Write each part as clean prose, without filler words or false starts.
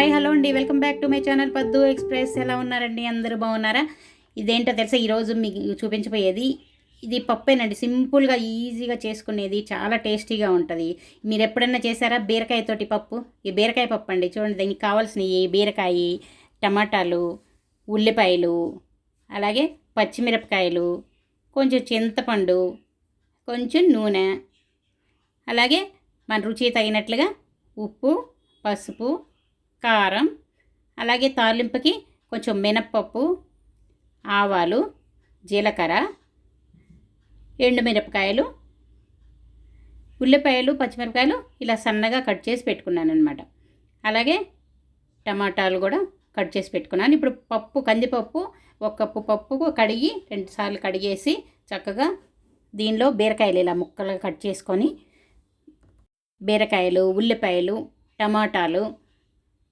Hi hello అండి, welcome back to my channel పద్దు express. ఎలా ఉన్నారండి? అందరూ బాగున్నారా? ఇదేంటో తెలుసా, ఈరోజు మీకు చూపించబోయేది ఇది పప్పేనండి. సింపుల్గా ఈజీగా చేసుకునేది, చాలా టేస్టీగా ఉంటుంది. మీరు ఎప్పుడన్నా చేశారా బీరకాయతోటి పప్పు? ఈ బీరకాయ పప్పు అండి. చూడండి, దీనికి కావాల్సినవి బీరకాయ, టమాటాలు, ఉల్లిపాయలు, అలాగే పచ్చిమిరపకాయలు, కొంచెం చింతపండు, కొంచెం నూనె, అలాగే మన రుచి తగినట్లుగా ఉప్పు, పసుపు, కారం, అలాగే తాలింపుకి కొంచెం మినప్పప్పు, ఆవాలు, జీలకర్ర, ఎండుమిరపకాయలు, ఉల్లిపాయలు, పచ్చిమిరపకాయలు ఇలా సన్నగా కట్ చేసి పెట్టుకున్నాను అనమాట. అలాగే టమాటాలు కూడా కట్ చేసి పెట్టుకున్నాను. ఇప్పుడు పప్పు, కందిపప్పు 1 కప్పు పప్పుకు కడిగి 2 సార్లు కడిగేసి చక్కగా దీనిలో బీరకాయలు ఇలా ముక్కలుగా కట్ చేసుకొని, బీరకాయలు, ఉల్లిపాయలు, టమాటాలు,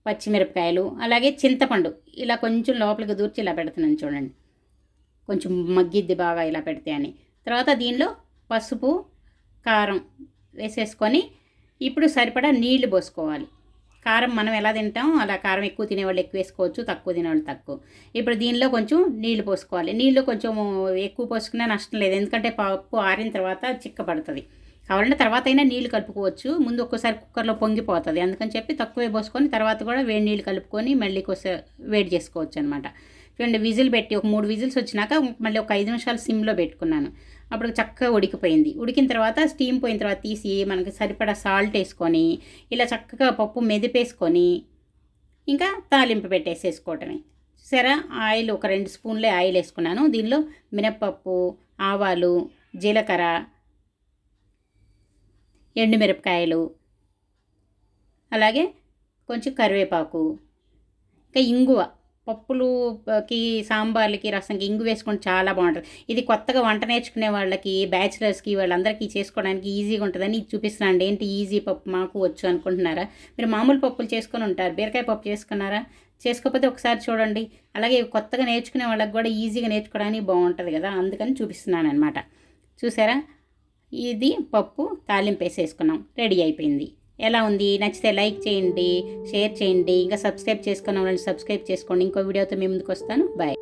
పచ్చిమిరపకాయలు, అలాగే చింతపండు ఇలా కొంచెం లోపలికి దూర్చి ఇలా పెడుతున్నాను చూడండి, కొంచెం మగ్గిద్ది బాగా ఇలా పెడితే అని. తర్వాత దీనిలో పసుపు, కారం వేసేసుకొని ఇప్పుడు సరిపడా నీళ్లు పోసుకోవాలి. కారం మనం ఎలా తింటాం అలా కారం ఎక్కువ తినేవాళ్ళు ఎక్కువ వేసుకోవచ్చు, తక్కువ తినేవాళ్ళు తక్కువ. ఇప్పుడు దీనిలో కొంచెం నీళ్లు పోసుకోవాలి. నీళ్లు కొంచెం ఎక్కువ పోసుకున్నా నష్టం లేదు, ఎందుకంటే పప్పు ఆరిన తర్వాత చిక్కబడుతుంది. కావాలంటే తర్వాత అయినా నీళ్ళు కలుపుకోవచ్చు. ముందు ఒక్కోసారి కుక్కర్లో పొంగిపోతుంది, అందుకని చెప్పి తక్కువే పోసుకొని తర్వాత కూడా వేడి నీళ్ళు కలుపుకొని మళ్ళీ కొంచెం వేడి చేసుకోవచ్చు అనమాట. చూడండి, విజిల్ పెట్టి ఒక 3 విజిల్స్ వచ్చినాక మళ్ళీ ఒక 5 నిమిషాలు సిమ్లో పెట్టుకున్నాను. అప్పుడు చక్కగా ఉడికిపోయింది. ఉడికిన తర్వాత స్టీమ్ పోయిన తర్వాత తీసి మనకి సరిపడా సాల్ట్ వేసుకొని ఇలా చక్కగా పప్పు మెదిపేసుకొని ఇంకా తాలింపు పెట్టేసేసుకోవటమే. సరే, ఆయిల్ ఒక 2 స్పూన్లే ఆయిల్ వేసుకున్నాను. దీనిలో మినప్పప్పు, ఆవాలు, జీలకర్ర, ఎండుమిరపకాయలు, అలాగే కొంచెం కరివేపాకు, ఇంకా ఇంగువ. పప్పులుకి, సాంబార్లకి, రసంకి ఇంగు వేసుకుంటే చాలా బాగుంటుంది. ఇది కొత్తగా వంట నేర్చుకునే వాళ్ళకి, బ్యాచిలర్స్కి, వాళ్ళందరికీ చేసుకోవడానికి ఈజీగా ఉంటుందని ఇది చూపిస్తున్నాను. ఏంటి ఈజీ పప్పు మాకు వచ్చు అనుకుంటున్నారా? మీరు మామూలు పప్పులు చేసుకొని ఉంటారు, బీరకాయ పప్పు చేసుకున్నారా? చేసుకోకపోతే ఒకసారి చూడండి. అలాగే కొత్తగా నేర్చుకునే వాళ్ళకి కూడా ఈజీగా నేర్చుకోవడానికి బాగుంటుంది కదా, అందుకని చూపిస్తున్నాను అనమాట. చూసారా, ఇది పప్పు తాలింపు వేసేసుకున్నాం, రెడీ అయిపోయింది. ఎలా ఉంది? నచ్చితే లైక్ చేయండి, షేర్ చేయండి, ఇంకా సబ్స్క్రైబ్ చేసుకున్న వాళ్ళని సబ్స్క్రైబ్ చేసుకోండి. ఇంకో వీడియోతో మీ ముందుకు వస్తాను. బాయ్.